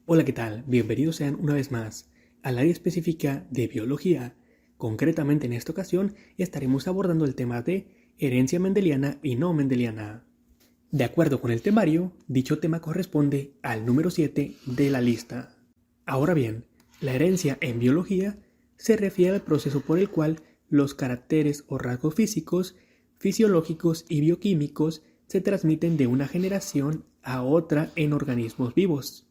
Hola, ¿qué tal? Bienvenidos sean una vez más al área específica de biología. Concretamente en esta ocasión estaremos abordando el tema de herencia mendeliana y no mendeliana. De acuerdo con el temario, dicho tema corresponde al número 7 de la lista. Ahora bien, la herencia en biología se refiere al proceso por el cual los caracteres o rasgos físicos, fisiológicos y bioquímicos se transmiten de una generación a otra en organismos vivos.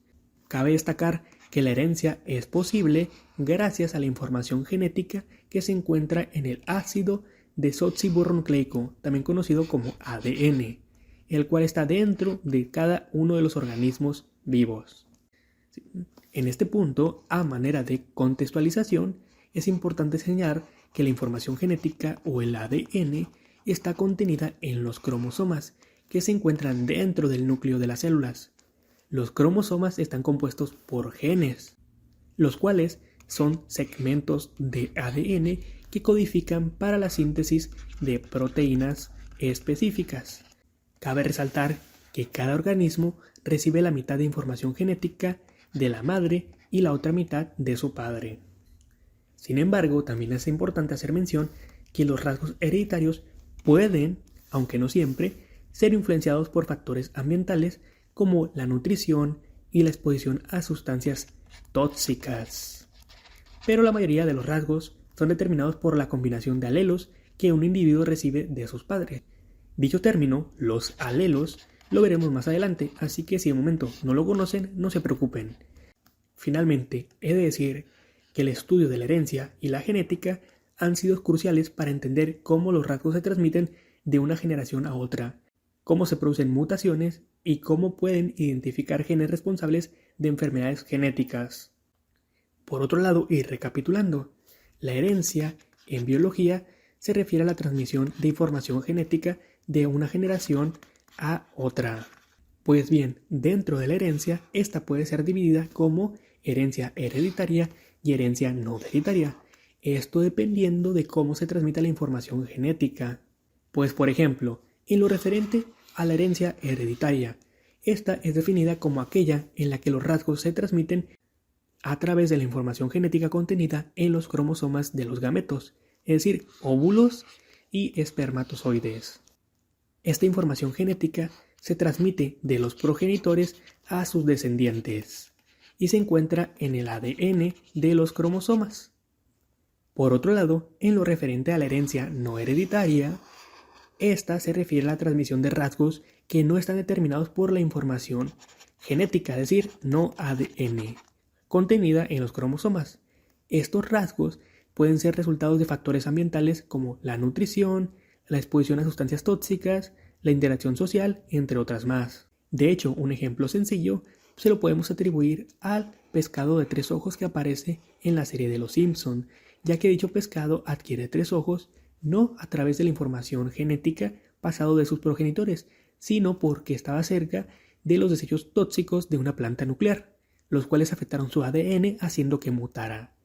Cabe destacar que la herencia es posible gracias a la información genética que se encuentra en el ácido desoxirribonucleico, también conocido como ADN, el cual está dentro de cada uno de los organismos vivos. En este punto, a manera de contextualización, es importante señalar que la información genética o el ADN está contenida en los cromosomas que se encuentran dentro del núcleo de las células. Los cromosomas están compuestos por genes, los cuales son segmentos de ADN que codifican para la síntesis de proteínas específicas. Cabe resaltar que cada organismo recibe la mitad de información genética de la madre y la otra mitad de su padre. Sin embargo, también es importante hacer mención que los rasgos hereditarios pueden, aunque no siempre, ser influenciados por factores ambientales como la nutrición y la exposición a sustancias tóxicas. Pero la mayoría de los rasgos son determinados por la combinación de alelos que un individuo recibe de sus padres. Dicho término, los alelos, lo veremos más adelante, así que si de momento no lo conocen, no se preocupen. Finalmente, he de decir que el estudio de la herencia y la genética han sido cruciales para entender cómo los rasgos se transmiten de una generación a otra, cómo se producen mutaciones y cómo pueden identificar genes responsables de enfermedades genéticas. Por otro lado, y recapitulando, la herencia en biología se refiere a la transmisión de información genética de una generación a otra. Pues bien, dentro de la herencia, esta puede ser dividida como herencia hereditaria y herencia no hereditaria. Esto dependiendo de cómo se transmite la información genética. Pues por ejemplo, en lo referente a la herencia hereditaria, esta es definida como aquella en la que los rasgos se transmiten a través de la información genética contenida en los cromosomas de los gametos, es decir, óvulos y espermatozoides. Esta información genética se transmite de los progenitores a sus descendientes y se encuentra en el ADN de los cromosomas. Por otro lado, en lo referente a la herencia no hereditaria, esta se refiere a la transmisión de rasgos que no están determinados por la información genética, es decir, no ADN, contenida en los cromosomas. Estos rasgos pueden ser resultados de factores ambientales como la nutrición, la exposición a sustancias tóxicas, la interacción social, entre otras más. De hecho, un ejemplo sencillo se lo podemos atribuir al pescado de 3 ojos que aparece en la serie de Los Simpson, ya que dicho pescado adquiere 3 ojos no a través de la información genética pasado de sus progenitores, sino porque estaba cerca de los desechos tóxicos de una planta nuclear, los cuales afectaron su ADN haciendo que mutara.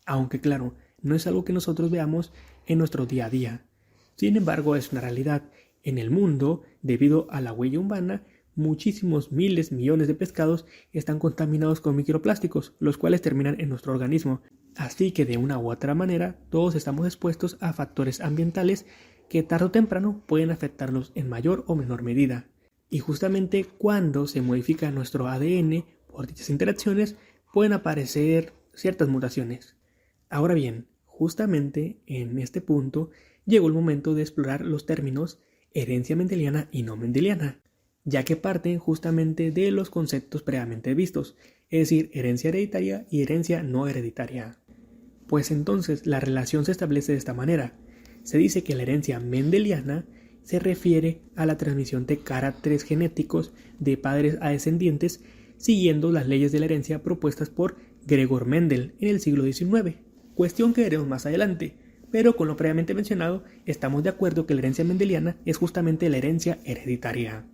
Aunque claro, no es algo que nosotros veamos en nuestro día a día. Sin embargo, es una realidad. En el mundo, debido a la huella humana, muchísimos miles, millones de pescados están contaminados con microplásticos, los cuales terminan en nuestro organismo. Así que de una u otra manera, todos estamos expuestos a factores ambientales que tarde o temprano pueden afectarnos en mayor o menor medida. Y justamente cuando se modifica nuestro ADN por dichas interacciones, pueden aparecer ciertas mutaciones. Ahora bien, justamente en este punto llegó el momento de explorar los términos herencia mendeliana y no mendeliana, ya que parten justamente de los conceptos previamente vistos, es decir, herencia hereditaria y herencia no hereditaria. Pues entonces la relación se establece de esta manera. Se dice que la herencia mendeliana se refiere a la transmisión de caracteres genéticos de padres a descendientes siguiendo las leyes de la herencia propuestas por Gregor Mendel en el siglo XIX, cuestión que veremos más adelante, pero con lo previamente mencionado estamos de acuerdo que la herencia mendeliana es justamente la herencia hereditaria.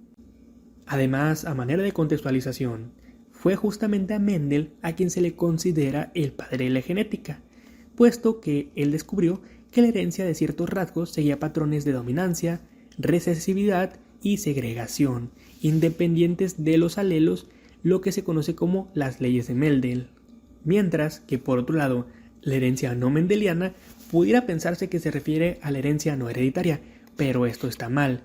Además, a manera de contextualización, fue justamente a Mendel a quien se le considera el padre de la genética, puesto que él descubrió que la herencia de ciertos rasgos seguía patrones de dominancia, recesividad y segregación, independientes de los alelos lo que se conoce como las leyes de Mendel. Mientras que, por otro lado, la herencia no mendeliana pudiera pensarse que se refiere a la herencia no hereditaria, pero esto está mal,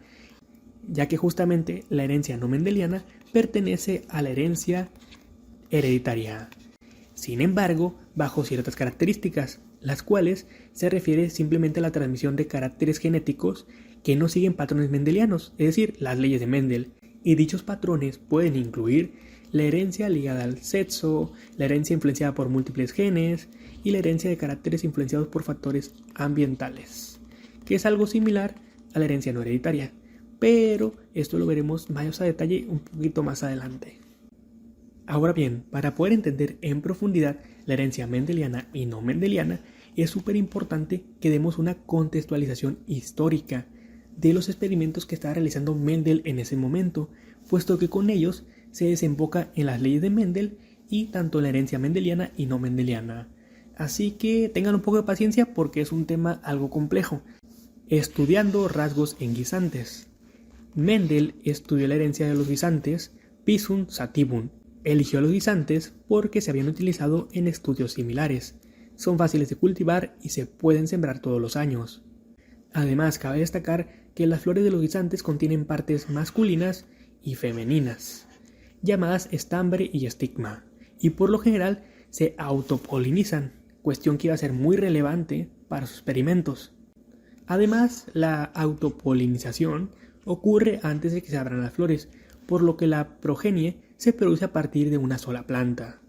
ya que justamente la herencia no mendeliana pertenece a la herencia hereditaria. Sin embargo, bajo ciertas características, las cuales se refiere simplemente a la transmisión de caracteres genéticos que no siguen patrones mendelianos, es decir, las leyes de Mendel, y dichos patrones pueden incluir la herencia ligada al sexo, la herencia influenciada por múltiples genes y la herencia de caracteres influenciados por factores ambientales, que es algo similar a la herencia no hereditaria, pero esto lo veremos más a detalle un poquito más adelante. Ahora bien, para poder entender en profundidad la herencia mendeliana y no mendeliana, es súper importante que demos una contextualización histórica de los experimentos que estaba realizando Mendel en ese momento, puesto que con ellos se desemboca en las leyes de Mendel y tanto la herencia mendeliana y no mendeliana. Así que tengan un poco de paciencia porque es un tema algo complejo. Estudiando rasgos en guisantes. Mendel estudió la herencia de los guisantes Pisum sativum. Eligió los guisantes porque se habían utilizado en estudios similares. Son fáciles de cultivar y se pueden sembrar todos los años. Además, cabe destacar que las flores de los guisantes contienen partes masculinas y femeninas, llamadas estambre y estigma, y por lo general se autopolinizan, cuestión que iba a ser muy relevante para sus experimentos. Además, la autopolinización ocurre antes de que se abran las flores, por lo que la progenie se produce a partir de una sola planta.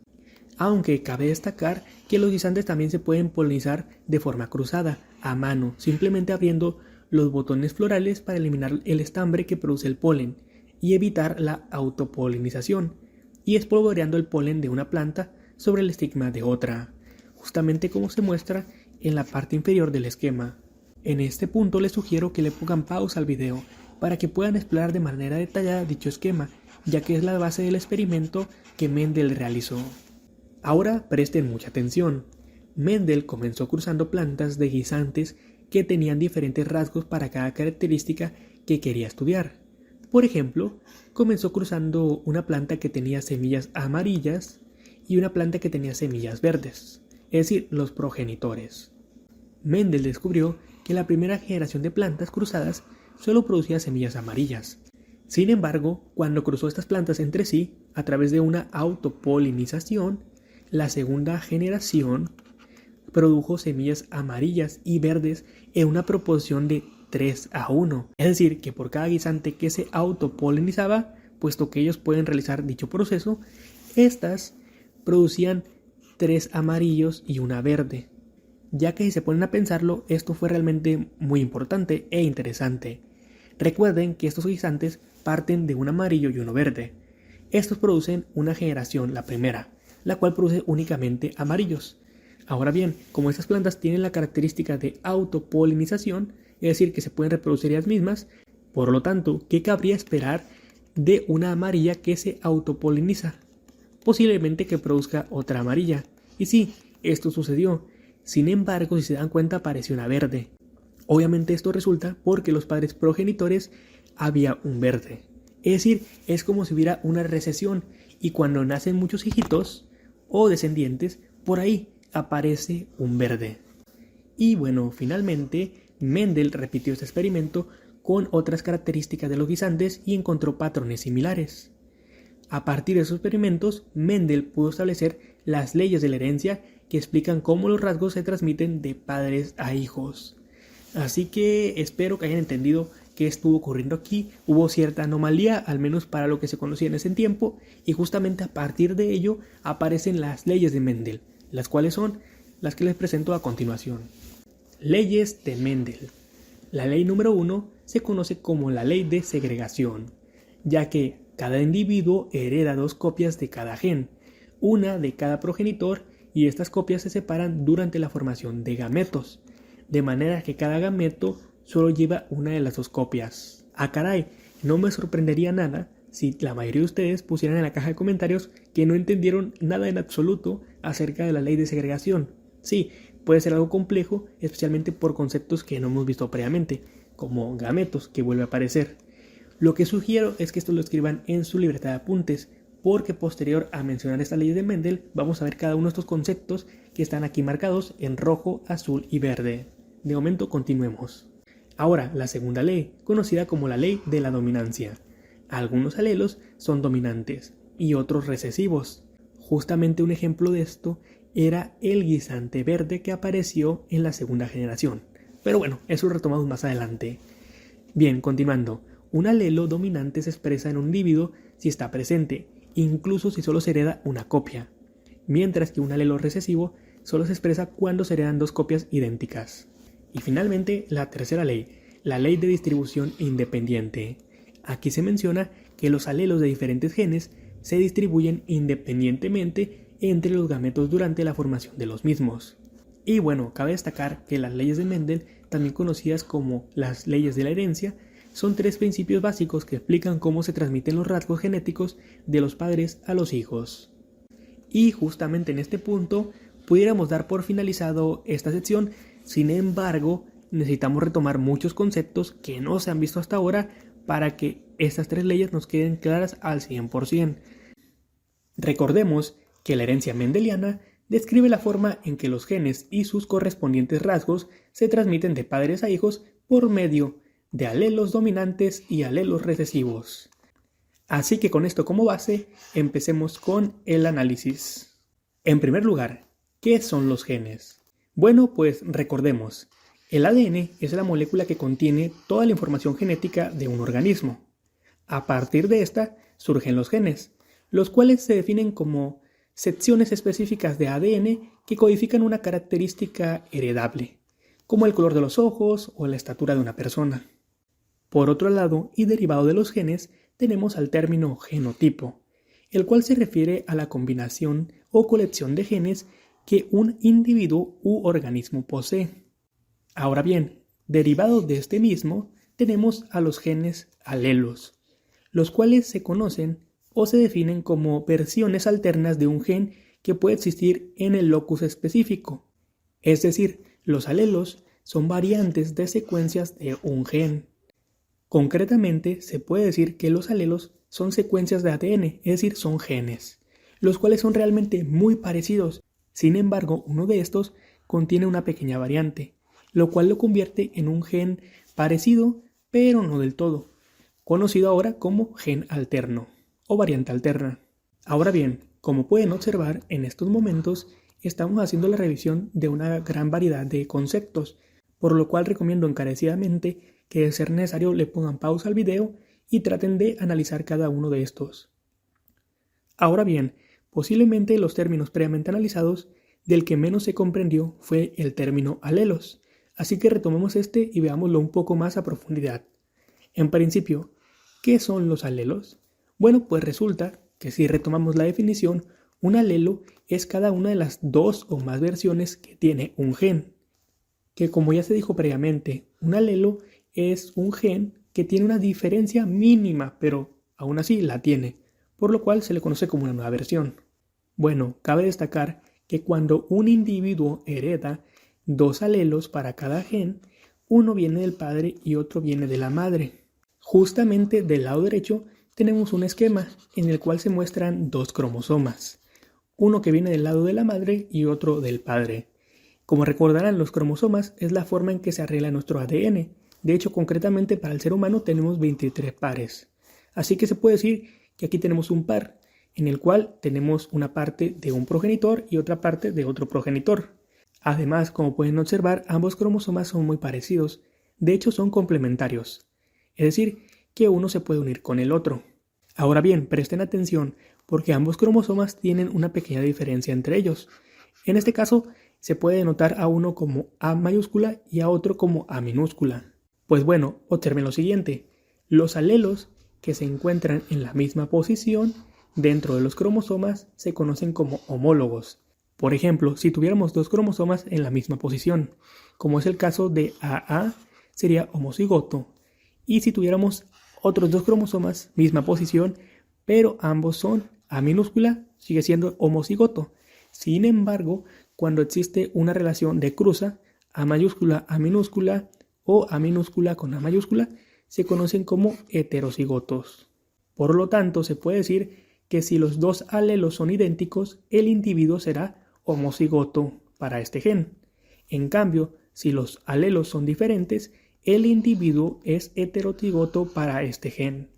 Aunque cabe destacar que los guisantes también se pueden polinizar de forma cruzada, a mano, simplemente abriendo los botones florales para eliminar el estambre que produce el polen y evitar la autopolinización, y espolvoreando el polen de una planta sobre el estigma de otra, justamente como se muestra en la parte inferior del esquema. En este punto les sugiero que le pongan pausa al video para que puedan explorar de manera detallada dicho esquema, ya que es la base del experimento que Mendel realizó. Ahora presten mucha atención. Mendel comenzó cruzando plantas de guisantes que tenían diferentes rasgos para cada característica que quería estudiar. Por ejemplo, comenzó cruzando una planta que tenía semillas amarillas y una planta que tenía semillas verdes, es decir, los progenitores. Mendel descubrió que la primera generación de plantas cruzadas solo producía semillas amarillas. Sin embargo, cuando cruzó estas plantas entre sí, a través de una autopolinización, la segunda generación produjo semillas amarillas y verdes en una proporción de 3:1. Es decir, que por cada guisante que se autopolinizaba, puesto que ellos pueden realizar dicho proceso, estas producían 3 amarillos y una verde. Ya que si se ponen a pensarlo, esto fue realmente muy importante e interesante. Recuerden que estos guisantes parten de un amarillo y uno verde. Estos producen una generación, la primera, la cual produce únicamente amarillos. Ahora bien, como estas plantas tienen la característica de autopolinización, es decir, que se pueden reproducir ellas mismas, por lo tanto, ¿qué cabría esperar de una amarilla que se autopoliniza? Posiblemente que produzca otra amarilla. Y sí, esto sucedió. Sin embargo, si se dan cuenta, apareció una verde. Obviamente esto resulta porque los padres progenitores había un verde. Es decir, es como si hubiera una recesión y cuando nacen muchos hijitos o descendientes, por ahí aparece un verde. Y bueno, finalmente Mendel repitió este experimento con otras características de los guisantes y encontró patrones similares. A partir de esos experimentos, Mendel pudo establecer las leyes de la herencia que explican cómo los rasgos se transmiten de padres a hijos. Así que espero que hayan entendido qué estuvo ocurriendo aquí. Hubo cierta anomalía, al menos para lo que se conocía en ese tiempo, y justamente a partir de ello aparecen las leyes de Mendel, las cuales son las que les presento a continuación. Leyes de Mendel. La ley número 1 se conoce como la ley de segregación, ya que cada individuo hereda 2 copias de cada gen, una de cada progenitor, y estas copias se separan durante la formación de gametos, de manera que cada gameto solo lleva una de las 2 copias. Ah, caray, no me sorprendería nada si la mayoría de ustedes pusieran en la caja de comentarios que no entendieron nada en absoluto acerca de la ley de segregación. Sí, puede ser algo complejo, especialmente por conceptos que no hemos visto previamente, como gametos, que vuelve a aparecer. Lo que sugiero es que esto lo escriban en su libreta de apuntes, porque posterior a mencionar estas leyes de Mendel vamos a ver cada uno de estos conceptos que están aquí marcados en rojo, azul y verde. De momento continuemos. Ahora, la segunda ley, conocida como la ley de la dominancia. Algunos alelos son dominantes y otros recesivos. Justamente un ejemplo de esto era el guisante verde que apareció en la segunda generación. Pero bueno, eso lo retomamos más adelante. Bien, continuando. Un alelo dominante se expresa en un individuo si está presente, incluso si solo se hereda una copia, mientras que un alelo recesivo solo se expresa cuando se heredan dos copias idénticas. Y finalmente, la tercera ley, la ley de distribución independiente. Aquí se menciona que los alelos de diferentes genes se distribuyen independientemente entre los gametos durante la formación de los mismos. Y bueno, cabe destacar que las leyes de Mendel, también conocidas como las leyes de la herencia, son tres principios básicos que explican cómo se transmiten los rasgos genéticos de los padres a los hijos. Y justamente en este punto pudiéramos dar por finalizado esta sección, sin embargo, necesitamos retomar muchos conceptos que no se han visto hasta ahora para que estas tres leyes nos queden claras al 100%. Recordemos que la herencia mendeliana describe la forma en que los genes y sus correspondientes rasgos se transmiten de padres a hijos por medio de alelos dominantes y alelos recesivos. Así que con esto como base, empecemos con el análisis. En primer lugar, ¿qué son los genes? Bueno, pues recordemos, el ADN es la molécula que contiene toda la información genética de un organismo. A partir de esta surgen los genes, los cuales se definen como secciones específicas de ADN que codifican una característica heredable, como el color de los ojos o la estatura de una persona. Por otro lado, y derivado de los genes, tenemos al término genotipo, el cual se refiere a la combinación o colección de genes que un individuo u organismo posee. Ahora bien, derivado de este mismo, tenemos a los genes alelos, los cuales se conocen o se definen como versiones alternas de un gen que puede existir en el locus específico. Es decir, los alelos son variantes de secuencias de un gen. Concretamente, se puede decir que los alelos son secuencias de ADN, es decir, son genes, los cuales son realmente muy parecidos. Sin embargo, uno de estos contiene una pequeña variante, lo cual lo convierte en un gen parecido, pero no del todo, conocido ahora como gen alterno o variante alterna. Ahora bien, como pueden observar, en estos momentos estamos haciendo la revisión de una gran variedad de conceptos, por lo cual recomiendo encarecidamente que de ser necesario le pongan pausa al video y traten de analizar cada uno de estos. Ahora bien, posiblemente los términos previamente analizados, del que menos se comprendió fue el término alelos, así que retomemos este y veámoslo un poco más a profundidad. En principio, ¿qué son los alelos? Bueno, pues resulta que si retomamos la definición, un alelo es cada una de las dos o más versiones que tiene un gen, que como ya se dijo previamente, un alelo es un gen que tiene una diferencia mínima, pero aún así la tiene, por lo cual se le conoce como una nueva versión. Bueno, cabe destacar que cuando un individuo hereda dos alelos para cada gen, uno viene del padre y otro viene de la madre. Justamente del lado derecho tenemos un esquema en el cual se muestran dos cromosomas, uno que viene del lado de la madre y otro del padre. Como recordarán, los cromosomas es la forma en que se arregla nuestro ADN. De hecho, concretamente para el ser humano tenemos 23 pares. Así que se puede decir que aquí tenemos un par, en el cual tenemos una parte de un progenitor y otra parte de otro progenitor. Además, como pueden observar, ambos cromosomas son muy parecidos. De hecho, son complementarios. Es decir, que uno se puede unir con el otro. Ahora bien, presten atención porque ambos cromosomas tienen una pequeña diferencia entre ellos. En este caso, se puede denotar a uno como A mayúscula y a otro como A minúscula. Pues bueno, observen lo siguiente. Los alelos que se encuentran en la misma posición dentro de los cromosomas se conocen como homólogos. Por ejemplo, si tuviéramos dos cromosomas en la misma posición, como es el caso de AA, sería homocigoto. Y si tuviéramos otros dos cromosomas, misma posición, pero ambos son A minúscula, sigue siendo homocigoto. Sin embargo, cuando existe una relación de cruza, A mayúscula, A minúscula o A minúscula con A mayúscula, se conocen como heterocigotos. Por lo tanto, se puede decir que si los dos alelos son idénticos, el individuo será homocigoto para este gen. En cambio, si los alelos son diferentes, el individuo es heterozigoto para este gen.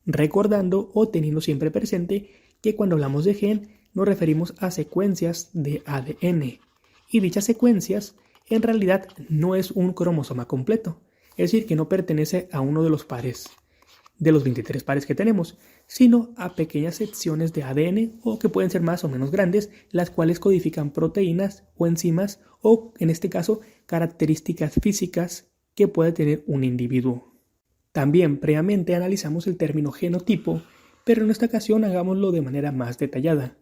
Recordando o teniendo siempre presente que cuando hablamos de gen nos referimos a secuencias de ADN, y dichas secuencias en realidad no es un cromosoma completo, es decir, que no pertenece a uno de los pares, de los 23 pares que tenemos, sino a pequeñas secciones de ADN o que pueden ser más o menos grandes, las cuales codifican proteínas o enzimas o, en este caso, características físicas que puede tener un individuo. También previamente analizamos el término genotipo, pero en esta ocasión hagámoslo de manera más detallada.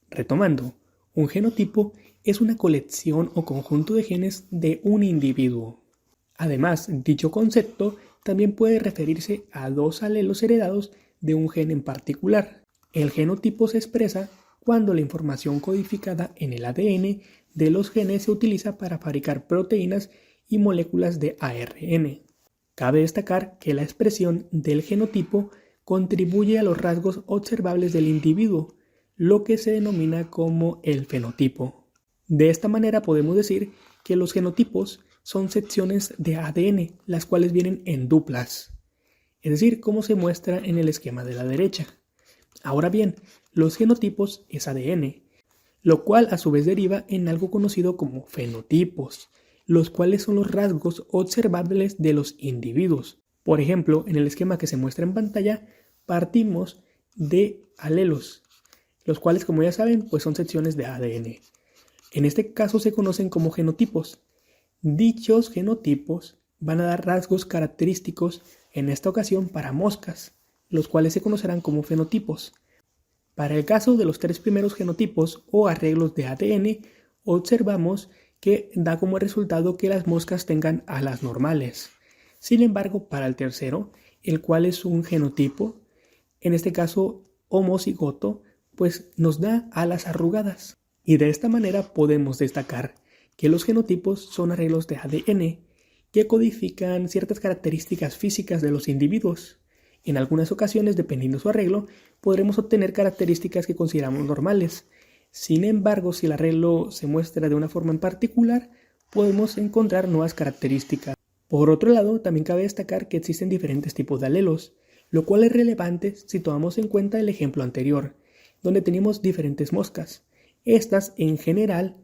Retomando, un genotipo es una colección o conjunto de genes de un individuo. Además, dicho concepto también puede referirse a dos alelos heredados de un gen en particular. El genotipo se expresa cuando la información codificada en el ADN de los genes se utiliza para fabricar proteínas y moléculas de ARN. Cabe destacar que la expresión del genotipo contribuye a los rasgos observables del individuo, lo que se denomina como el fenotipo. De esta manera podemos decir que los genotipos son secciones de ADN, las cuales vienen en duplas, es decir, como se muestra en el esquema de la derecha. Ahora bien, los genotipos es ADN, lo cual a su vez deriva en algo conocido como fenotipos, los cuales son los rasgos observables de los individuos. Por ejemplo, en el esquema que se muestra en pantalla, partimos de alelos, los cuales, como ya saben, pues son secciones de ADN. En este caso se conocen como genotipos. Dichos genotipos van a dar rasgos característicos, en esta ocasión para moscas, los cuales se conocerán como fenotipos. Para el caso de los tres primeros genotipos o arreglos de ADN, observamos que da como resultado que las moscas tengan alas normales. Sin embargo, para el tercero, el cual es un genotipo, en este caso homocigoto, pues nos da alas arrugadas. Y de esta manera podemos destacar que los genotipos son arreglos de ADN que codifican ciertas características físicas de los individuos. En algunas ocasiones, dependiendo de su arreglo, podremos obtener características que consideramos normales. Sin embargo, si el arreglo se muestra de una forma en particular, podemos encontrar nuevas características. Por otro lado, también cabe destacar que existen diferentes tipos de alelos, lo cual es relevante si tomamos en cuenta el ejemplo anterior, donde teníamos diferentes moscas. Estas, en general,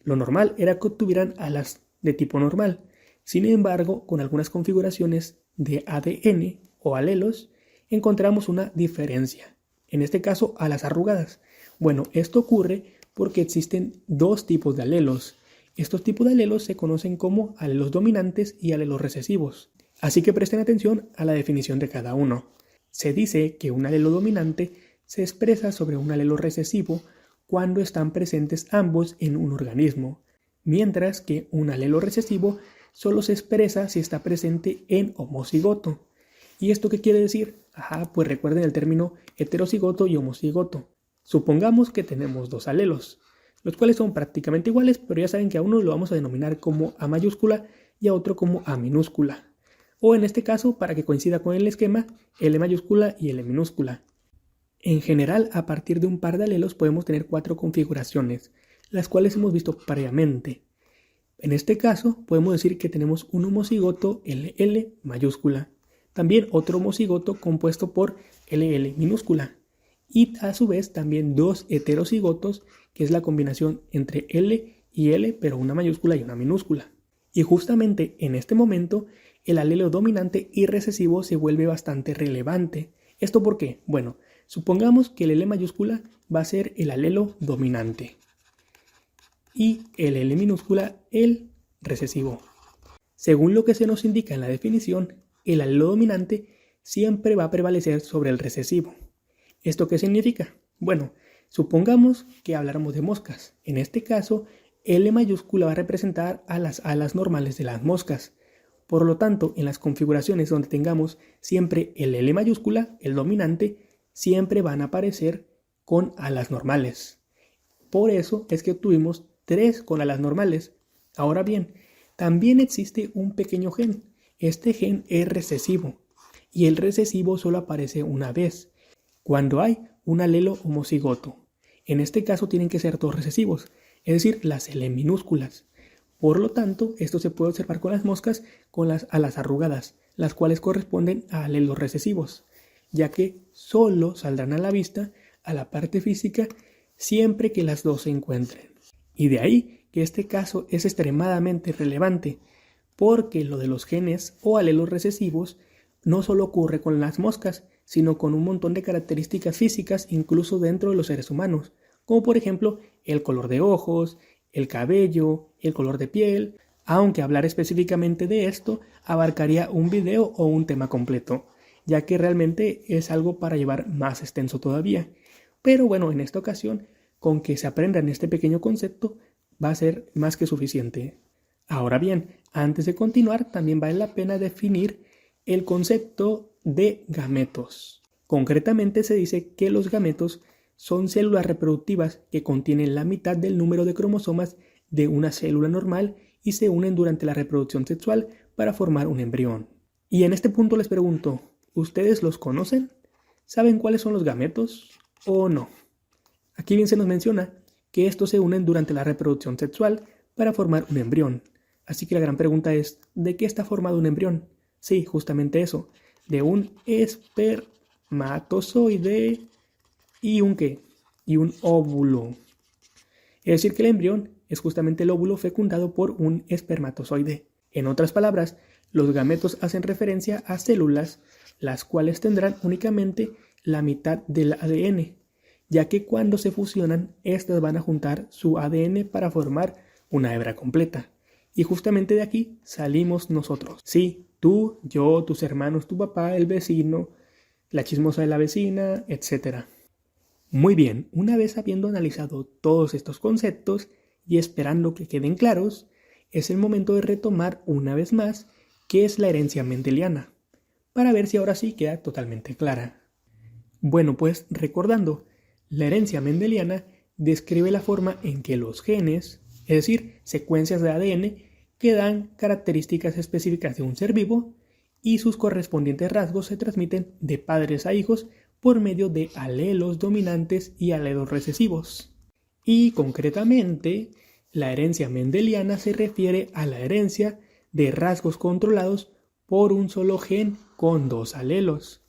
lo normal era que obtuvieran alas de tipo normal. Sin embargo, con algunas configuraciones de ADN o alelos, encontramos una diferencia. En este caso, alas arrugadas. Bueno, esto ocurre porque existen dos tipos de alelos. Estos tipos de alelos se conocen como alelos dominantes y alelos recesivos. Así que presten atención a la definición de cada uno. Se dice que un alelo dominante se expresa sobre un alelo recesivo cuando están presentes ambos en un organismo, mientras que un alelo recesivo solo se expresa si está presente en homocigoto. ¿Y esto qué quiere decir? Pues recuerden el término heterocigoto y homocigoto. Supongamos que tenemos dos alelos, los cuales son prácticamente iguales, pero ya saben que a uno lo vamos a denominar como A mayúscula y a otro como A minúscula. O en este caso, para que coincida con el esquema, L mayúscula y L minúscula. En general, a partir de un par de alelos podemos tener 4 configuraciones, las cuales hemos visto previamente. En este caso, podemos decir que tenemos un homocigoto LL mayúscula, también otro homocigoto compuesto por LL minúscula, y a su vez también dos heterocigotos, que es la combinación entre L y L, pero una mayúscula y una minúscula. Y justamente en este momento, el alelo dominante y recesivo se vuelve bastante relevante. ¿Esto por qué? Bueno, supongamos que el L mayúscula va a ser el alelo dominante y el L minúscula el recesivo. Según lo que se nos indica en la definición, el alelo dominante siempre va a prevalecer sobre el recesivo. ¿Esto qué significa? Bueno, supongamos que habláramos de moscas. En este caso, L mayúscula va a representar a las alas normales de las moscas. Por lo tanto, en las configuraciones donde tengamos siempre el L mayúscula, el dominante, siempre van a aparecer con alas normales. Por eso es que obtuvimos 3 con alas normales. Ahora bien, también existe un pequeño gen. Este gen es recesivo y el recesivo solo aparece una vez, cuando hay un alelo homocigoto. En este caso tienen que ser todos recesivos, es decir, las L minúsculas. Por lo tanto, esto se puede observar con las moscas con las alas arrugadas, las cuales corresponden a alelos recesivos, ya que solo saldrán a la vista a la parte física siempre que las dos se encuentren. Y de ahí que este caso es extremadamente relevante, porque lo de los genes o alelos recesivos no solo ocurre con las moscas, sino con un montón de características físicas incluso dentro de los seres humanos, como por ejemplo el color de ojos, el cabello, el color de piel, aunque hablar específicamente de esto abarcaría un video o un tema completo, ya que realmente es algo para llevar más extenso todavía. Pero bueno, en esta ocasión, con que se aprendan este pequeño concepto, va a ser más que suficiente. Ahora bien, antes de continuar, también vale la pena definir el concepto de gametos. Concretamente se dice que los gametos son células reproductivas que contienen la mitad del número de cromosomas de una célula normal y se unen durante la reproducción sexual para formar un embrión. Y en este punto les pregunto, ¿ustedes los conocen? ¿Saben cuáles son los gametos o no? Aquí bien se nos menciona que estos se unen durante la reproducción sexual para formar un embrión. Así que la gran pregunta es, ¿de qué está formado un embrión? Sí, justamente eso, de un espermatozoide y un ¿qué? Y un óvulo. Es decir, que el embrión es justamente el óvulo fecundado por un espermatozoide. En otras palabras, los gametos hacen referencia a células las cuales tendrán únicamente la mitad del ADN, ya que cuando se fusionan, estas van a juntar su ADN para formar una hebra completa. Y justamente de aquí salimos nosotros. Sí, tú, yo, tus hermanos, tu papá, el vecino, la chismosa de la vecina, etc. Muy bien, una vez habiendo analizado todos estos conceptos y esperando que queden claros, es el momento de retomar una vez más qué es la herencia mendeliana, para ver si ahora sí queda totalmente clara. Bueno, pues recordando, la herencia mendeliana describe la forma en que los genes, es decir, secuencias de ADN, que dan características específicas de un ser vivo y sus correspondientes rasgos se transmiten de padres a hijos por medio de alelos dominantes y alelos recesivos. Y concretamente, la herencia mendeliana se refiere a la herencia de rasgos controlados por un solo gen con dos alelos,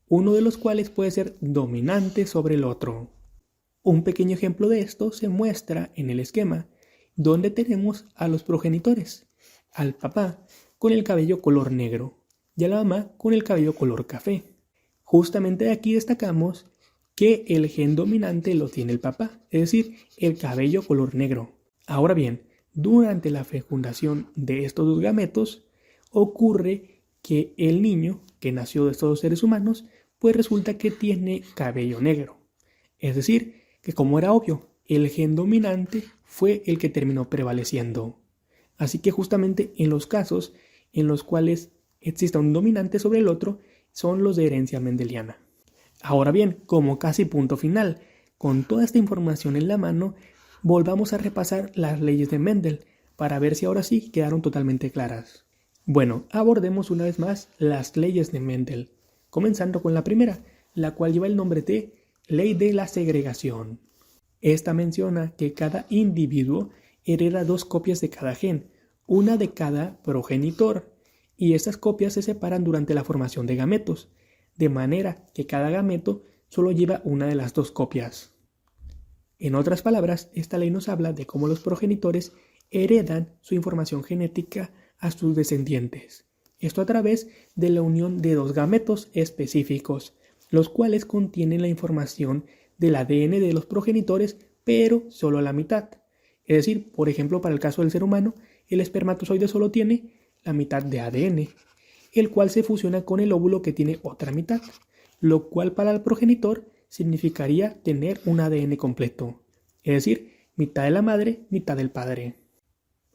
uno de los cuales puede ser dominante sobre el otro. Un pequeño ejemplo de esto se muestra en el esquema, donde tenemos a los progenitores, al papá con el cabello color negro y a la mamá con el cabello color café. Justamente de aquí destacamos que el gen dominante lo tiene el papá, es decir, el cabello color negro. Ahora bien, durante la fecundación de estos dos gametos, ocurre que el niño que nació de estos dos seres humanos, pues resulta que tiene cabello negro. Es decir, que como era obvio, el gen dominante fue el que terminó prevaleciendo. Así que justamente en los casos en los cuales exista un dominante sobre el otro, son los de herencia mendeliana. Ahora bien, como casi punto final, con toda esta información en la mano, volvamos a repasar las leyes de Mendel, para ver si ahora sí quedaron totalmente claras. Bueno, abordemos una vez más las leyes de Mendel, comenzando con la primera, la cual lleva el nombre de Ley de la Segregación. Esta menciona que cada individuo hereda dos copias de cada gen, una de cada progenitor, y estas copias se separan durante la formación de gametos, de manera que cada gameto solo lleva una de las dos copias. En otras palabras, esta ley nos habla de cómo los progenitores heredan su información genética a sus descendientes. Esto a través de la unión de dos gametos específicos, los cuales contienen la información del ADN de los progenitores, pero solo a la mitad. Es decir, por ejemplo, para el caso del ser humano, el espermatozoide solo tiene la mitad de ADN, el cual se fusiona con el óvulo que tiene otra mitad, lo cual para el progenitor significaría tener un ADN completo, es decir, mitad de la madre, mitad del padre.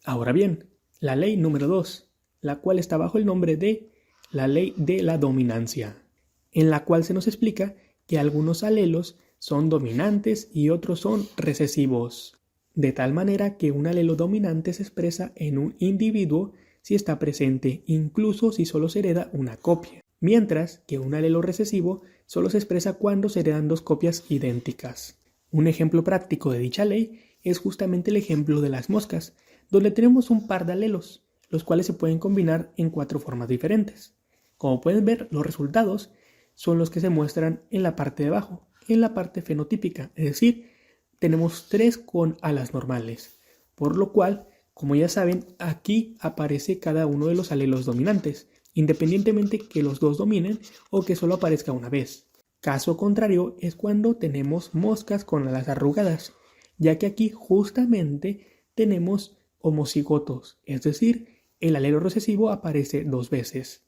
Ahora bien, la ley número 2, la cual está bajo el nombre de la ley de la dominancia, en la cual se nos explica que algunos alelos son dominantes y otros son recesivos, de tal manera que un alelo dominante se expresa en un individuo si está presente, incluso si solo se hereda una copia, mientras que un alelo recesivo solo se expresa cuando se heredan dos copias idénticas. Un ejemplo práctico de dicha ley es justamente el ejemplo de las moscas, donde tenemos un par de alelos, los cuales se pueden combinar en 4 formas diferentes. Como pueden ver, los resultados son los que se muestran en la parte de abajo, en la parte fenotípica, es decir, tenemos 3 con alas normales, por lo cual, como ya saben, aquí aparece cada uno de los alelos dominantes, independientemente que los dos dominen o que solo aparezca una vez. Caso contrario es cuando tenemos moscas con alas arrugadas, ya que aquí justamente tenemos homocigotos, es decir, el alelo recesivo aparece 2 veces,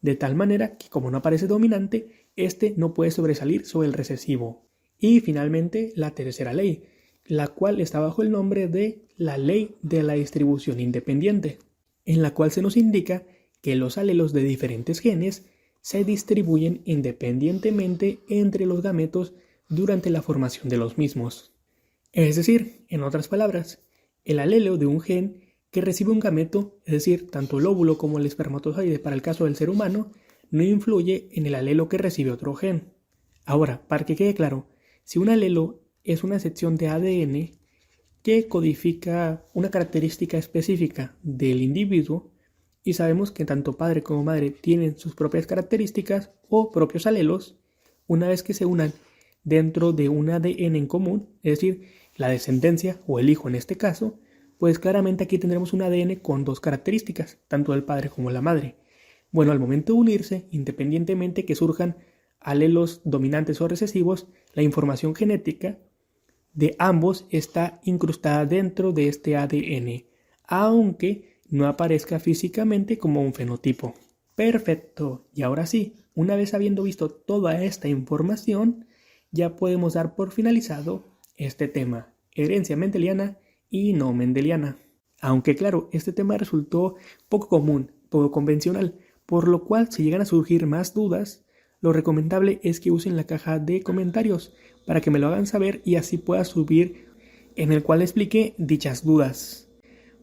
de tal manera que como no aparece dominante, este no puede sobresalir sobre el recesivo. Y finalmente la tercera ley, la cual está bajo el nombre de la ley de la distribución independiente, en la cual se nos indica que los alelos de diferentes genes se distribuyen independientemente entre los gametos durante la formación de los mismos. Es decir, en otras palabras, el alelo de un gen que recibe un gameto, es decir, tanto el óvulo como el espermatozoide para el caso del ser humano, no influye en el alelo que recibe otro gen. Ahora, para que quede claro, si un alelo es una sección de ADN que codifica una característica específica del individuo, y sabemos que tanto padre como madre tienen sus propias características o propios alelos, una vez que se unan dentro de un ADN en común, es decir, la descendencia o el hijo en este caso, pues claramente aquí tendremos un ADN con 2 características, tanto del padre como la madre. Bueno, al momento de unirse, independientemente que surjan alelos dominantes o recesivos, la información genética de ambos está incrustada dentro de este ADN, aunque no aparezca físicamente como un fenotipo. Perfecto, y ahora sí, una vez habiendo visto toda esta información, ya podemos dar por finalizado este tema, herencia mendeliana y no mendeliana. Aunque claro, este tema resultó poco común, poco convencional, por lo cual si llegan a surgir más dudas, lo recomendable es que usen la caja de comentarios para que me lo hagan saber y así pueda subir en el cual explique dichas dudas.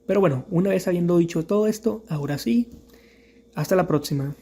Pero bueno, una vez habiendo dicho todo esto, ahora sí, hasta la próxima.